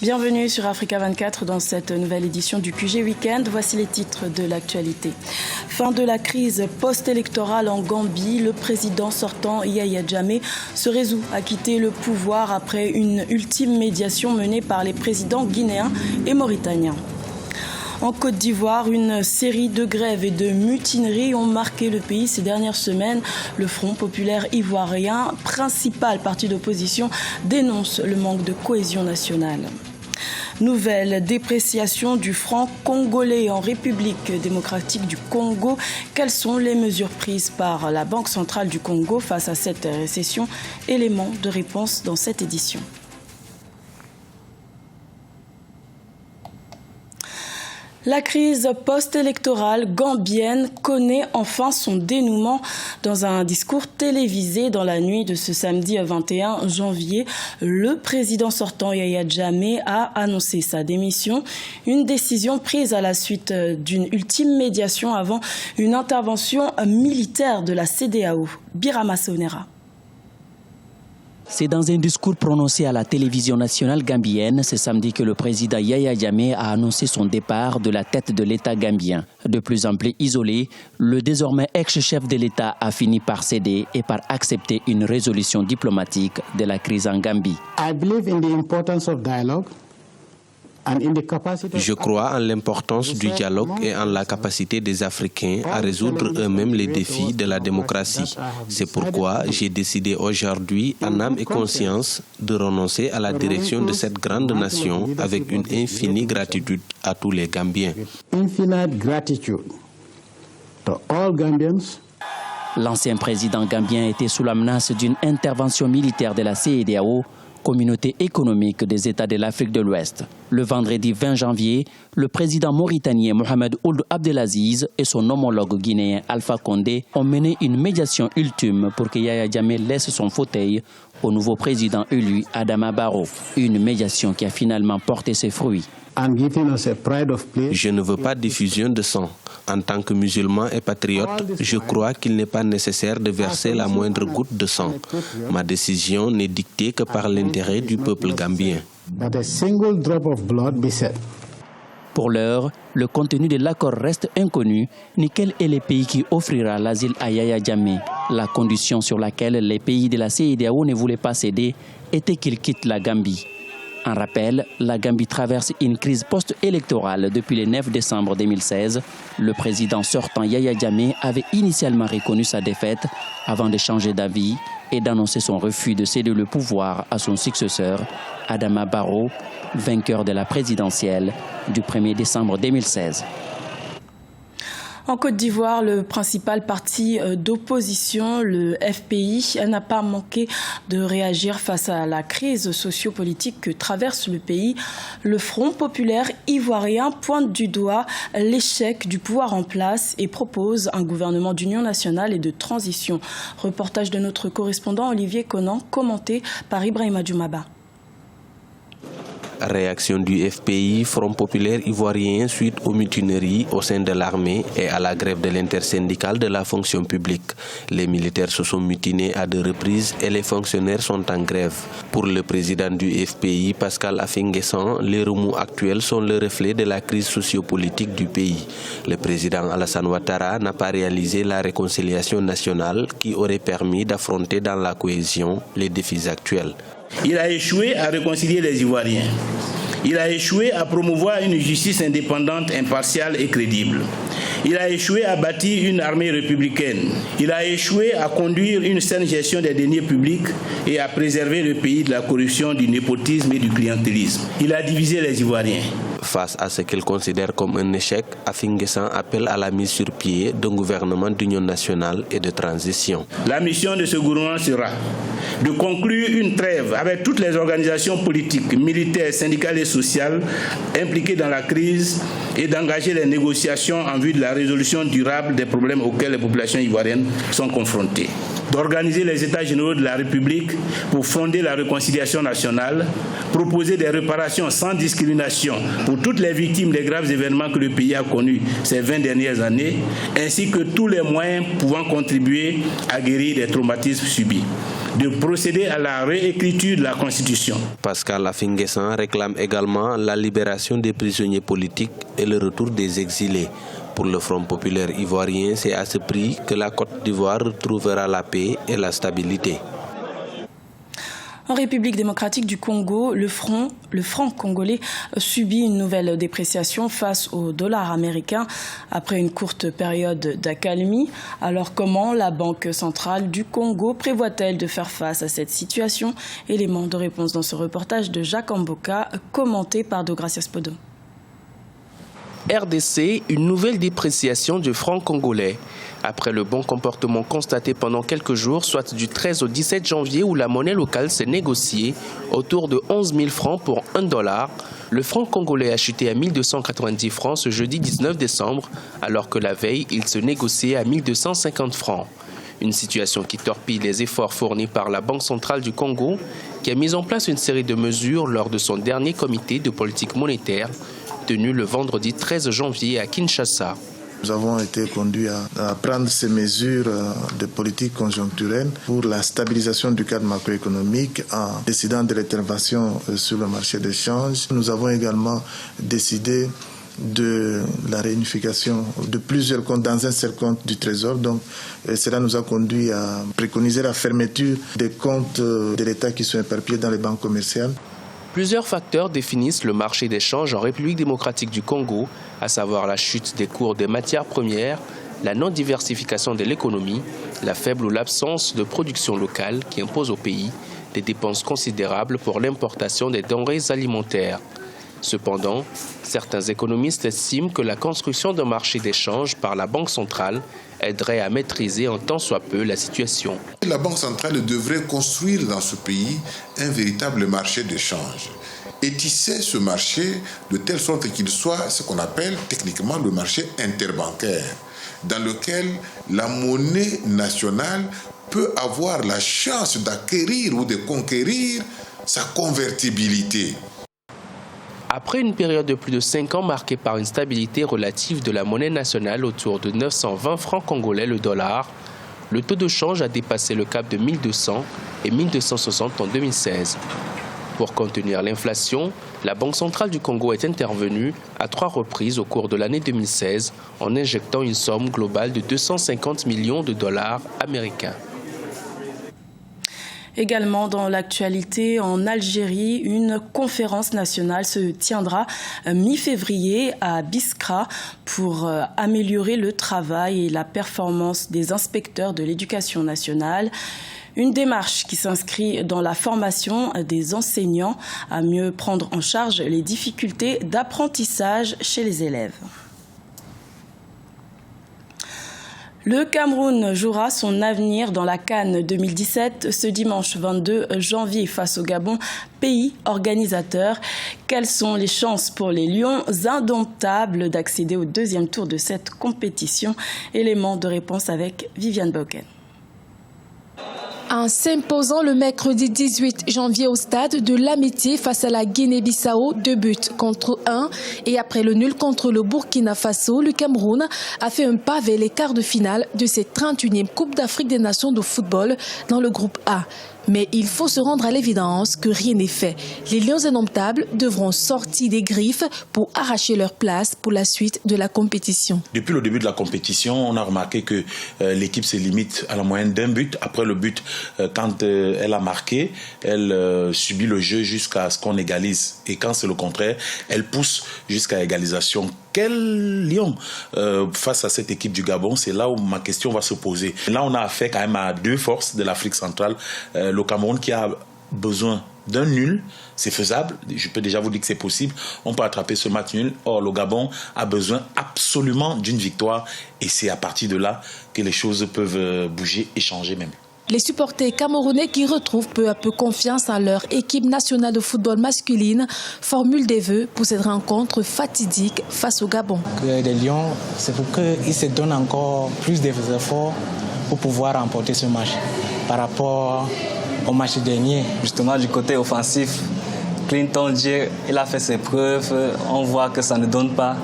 Bienvenue sur Africa 24 dans cette nouvelle édition du QG Weekend. Voici les titres de l'actualité. Fin de la crise post-électorale en Gambie. Le président sortant Yahya Jammeh se résout à quitter le pouvoir après une ultime médiation menée par les présidents guinéens et mauritaniens. En Côte d'Ivoire, une série de grèves et de mutineries ont marqué le pays ces dernières semaines. Le Front populaire ivoirien, principal parti d'opposition, dénonce le manque de cohésion nationale. Nouvelle dépréciation du franc congolais en République démocratique du Congo. Quelles sont les mesures prises par la Banque centrale du Congo face à cette récession? Élément de réponse dans cette édition. La crise post-électorale gambienne connaît enfin son dénouement. Dans un discours télévisé dans la nuit de ce samedi 21 janvier, le président sortant Yahya Jammeh a annoncé sa démission, une décision prise à la suite d'une ultime médiation avant une intervention militaire de la CEDEAO. Birama Sonera. C'est dans un discours prononcé à la télévision nationale gambienne ce samedi que le président Yahya Jammeh a annoncé son départ de la tête de l'État gambien. De plus en plus isolé, le désormais ex-chef de l'État a fini par céder et par accepter une résolution diplomatique de la crise en Gambie. Je crois en l'importance du dialogue et en la capacité des Africains à résoudre eux-mêmes les défis de la démocratie. C'est pourquoi j'ai décidé aujourd'hui, en âme et conscience, de renoncer à la direction de cette grande nation avec une infinie gratitude à tous les Gambiens. L'ancien président gambien était sous la menace d'une intervention militaire de la CEDEAO, Communauté économique des États de l'Afrique de l'Ouest. Le vendredi 20 janvier, le président mauritanien Mohamed Ould Abdelaziz et son homologue guinéen Alpha Condé ont mené une médiation ultime pour que Yahya Jammeh laisse son fauteuil au nouveau président élu Adama Barrow. Une médiation qui a finalement porté ses fruits. Je ne veux pas diffusion de sang. En tant que musulman et patriote, je crois qu'il n'est pas nécessaire de verser la moindre goutte de sang. Ma décision n'est dictée que par l'intérêt du peuple gambien. Pour l'heure, le contenu de l'accord reste inconnu, ni quel est le pays qui offrira l'asile à Yahya Jammeh. La condition sur laquelle les pays de la CEDEAO ne voulaient pas céder était qu'il quitte la Gambie. En rappel, la Gambie traverse une crise post-électorale depuis le 9 décembre 2016. Le président sortant Yahya Jammeh avait initialement reconnu sa défaite avant de changer d'avis et d'annoncer son refus de céder le pouvoir à son successeur, Adama Barrow, vainqueur de la présidentielle du 1er décembre 2016. En Côte d'Ivoire, le principal parti d'opposition, le FPI, n'a pas manqué de réagir face à la crise sociopolitique que traverse le pays. Le Front populaire ivoirien pointe du doigt l'échec du pouvoir en place et propose un gouvernement d'union nationale et de transition. Reportage de notre correspondant Olivier Conan, commenté par Ibrahima Djoumaba. Réaction du FPI, Front populaire ivoirien, suite aux mutineries au sein de l'armée et à la grève de l'intersyndicale de la fonction publique. Les militaires se sont mutinés à 2 reprises et les fonctionnaires sont en grève. Pour le président du FPI, Pascal Affi-N'Guessan, les remous actuels sont le reflet de la crise sociopolitique du pays. Le président Alassane Ouattara n'a pas réalisé la réconciliation nationale qui aurait permis d'affronter dans la cohésion les défis actuels. Il a échoué à réconcilier les Ivoiriens. Il a échoué à promouvoir une justice indépendante, impartiale et crédible. Il a échoué à bâtir une armée républicaine. Il a échoué à conduire une saine gestion des deniers publics et à préserver le pays de la corruption, du népotisme et du clientélisme. Il a divisé les Ivoiriens. Face à ce qu'il considère comme un échec, Affi-N'Guessan appelle à la mise sur pied d'un gouvernement d'union nationale et de transition. La mission de ce gouvernement sera de conclure une trêve avec toutes les organisations politiques, militaires, syndicales et sociales impliquées dans la crise et d'engager les négociations en vue de la résolution durable des problèmes auxquels les populations ivoiriennes sont confrontées. D'organiser les États généraux de la République pour fonder la réconciliation nationale, proposer des réparations sans discrimination pour toutes les victimes des graves événements que le pays a connus ces 20 dernières années, ainsi que tous les moyens pouvant contribuer à guérir les traumatismes subis. de procéder à la réécriture de la Constitution. Pascal Affi-N'Guessan réclame également la libération des prisonniers politiques et le retour des exilés. Pour le Front populaire ivoirien, c'est à ce prix que la Côte d'Ivoire retrouvera la paix et la stabilité. En République démocratique du Congo, le franc congolais subit une nouvelle dépréciation face au dollar américain après une courte période d'accalmie. Alors comment la Banque centrale du Congo prévoit-elle de faire face à cette situation? Élément de réponse dans ce reportage de Jacques Amboka, commenté par Deogracias Podo. RDC, une nouvelle dépréciation du franc congolais. Après le bon comportement constaté pendant quelques jours, soit du 13 au 17 janvier où la monnaie locale s'est négociée autour de 11 000 francs pour $1, le franc congolais a chuté à 1290 francs ce jeudi 19 décembre, alors que la veille, il se négociait à 1250 francs. Une situation qui torpille les efforts fournis par la Banque centrale du Congo, qui a mis en place une série de mesures lors de son dernier comité de politique monétaire, tenu le vendredi 13 janvier à Kinshasa. Nous avons été conduits à prendre ces mesures de politique conjoncturelle pour la stabilisation du cadre macroéconomique en décidant de l'intervention sur le marché de change. Nous avons également décidé de la réunification de plusieurs comptes dans un seul compte du Trésor. Donc, cela nous a conduit à préconiser la fermeture des comptes de l'État qui sont éparpillés dans les banques commerciales. Plusieurs facteurs définissent le marché des changes en République démocratique du Congo, à savoir la chute des cours des matières premières, la non-diversification de l'économie, la faible ou l'absence de production locale qui impose au pays des dépenses considérables pour l'importation des denrées alimentaires. Cependant, certains économistes estiment que la construction d'un marché d'échange par la Banque centrale aiderait à maîtriser en tant soit peu la situation. La Banque centrale devrait construire dans ce pays un véritable marché d'échange et tisser ce marché de telle sorte qu'il soit ce qu'on appelle techniquement le marché interbancaire, dans lequel la monnaie nationale peut avoir la chance d'acquérir ou de conquérir sa convertibilité. Après une période de plus de 5 ans marquée par une stabilité relative de la monnaie nationale autour de 920 francs congolais le dollar, le taux de change a dépassé le cap de 1200 et 1260 en 2016. Pour contenir l'inflation, la Banque centrale du Congo est intervenue à 3 reprises au cours de l'année 2016 en injectant une somme globale de 250 millions de dollars américains. Également dans l'actualité, en Algérie, une conférence nationale se tiendra mi-février à Biskra pour améliorer le travail et la performance des inspecteurs de l'éducation nationale. Une démarche qui s'inscrit dans la formation des enseignants à mieux prendre en charge les difficultés d'apprentissage chez les élèves. Le Cameroun jouera son avenir dans la CAN 2017 ce dimanche 22 janvier face au Gabon, pays organisateur. Quelles sont les chances pour les Lions indomptables d'accéder au deuxième tour de cette compétition? Élément de réponse avec Viviane Bauken. En s'imposant le mercredi 18 janvier au stade de l'Amitié face à la Guinée-Bissau, 2-1, et après le nul contre le Burkina Faso, le Cameroun a fait un pas vers les quarts de finale de cette 31e Coupe d'Afrique des Nations de football dans le groupe A. Mais il faut se rendre à l'évidence que rien n'est fait. Les Lions indomptables devront sortir des griffes pour arracher leur place pour la suite de la compétition. Depuis le début de la compétition, on a remarqué que l'équipe se limite à la moyenne d'un but. Après le but, quand elle a marqué, elle subit le jeu jusqu'à ce qu'on égalise. Et quand c'est le contraire, elle pousse jusqu'à égalisation. Quel Lion face à cette équipe du Gabon? C'est là où ma question va se poser. Là, on a affaire quand même à deux forces de l'Afrique centrale. Le Cameroun qui a besoin d'un nul, c'est faisable. Je peux déjà vous dire que c'est possible. On peut attraper ce match nul. Or, le Gabon a besoin absolument d'une victoire. Et c'est à partir de là que les choses peuvent bouger et changer même. Les supporters camerounais qui retrouvent peu à peu confiance en leur équipe nationale de football masculine formulent des vœux pour cette rencontre fatidique face au Gabon. Les Lions, c'est pour qu'ils se donnent encore plus d'efforts pour pouvoir remporter ce match par rapport au match dernier. Justement, du côté offensif, Clinton Dier, il a fait ses preuves. On voit que ça ne donne pas.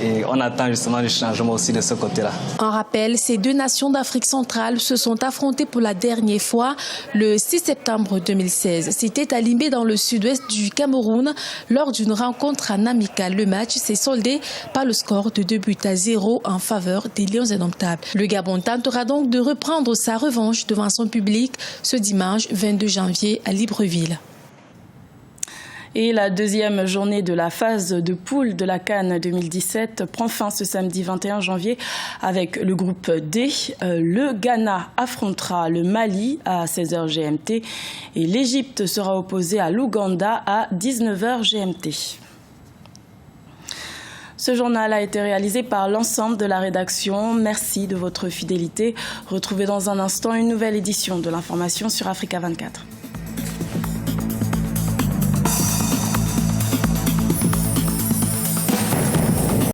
et on attend justement du changement aussi de ce côté-là. En rappel, ces deux nations d'Afrique centrale se sont affrontées pour la dernière fois le 6 septembre 2016. C'était à Limbe dans le sud-ouest du Cameroun lors d'une rencontre en amical. Le match s'est soldé par le score de 2-0 en faveur des Lions indomptables. Le Gabon tentera donc de reprendre sa revanche devant son public ce dimanche 22 janvier à Libreville. Et la deuxième journée de la phase de poule de la CAN 2017 prend fin ce samedi 21 janvier avec le groupe D. Le Ghana affrontera le Mali à 16h GMT et l'Égypte sera opposée à l'Ouganda à 19h GMT. Ce journal a été réalisé par l'ensemble de la rédaction. Merci de votre fidélité. Retrouvez dans un instant une nouvelle édition de l'information sur Africa 24.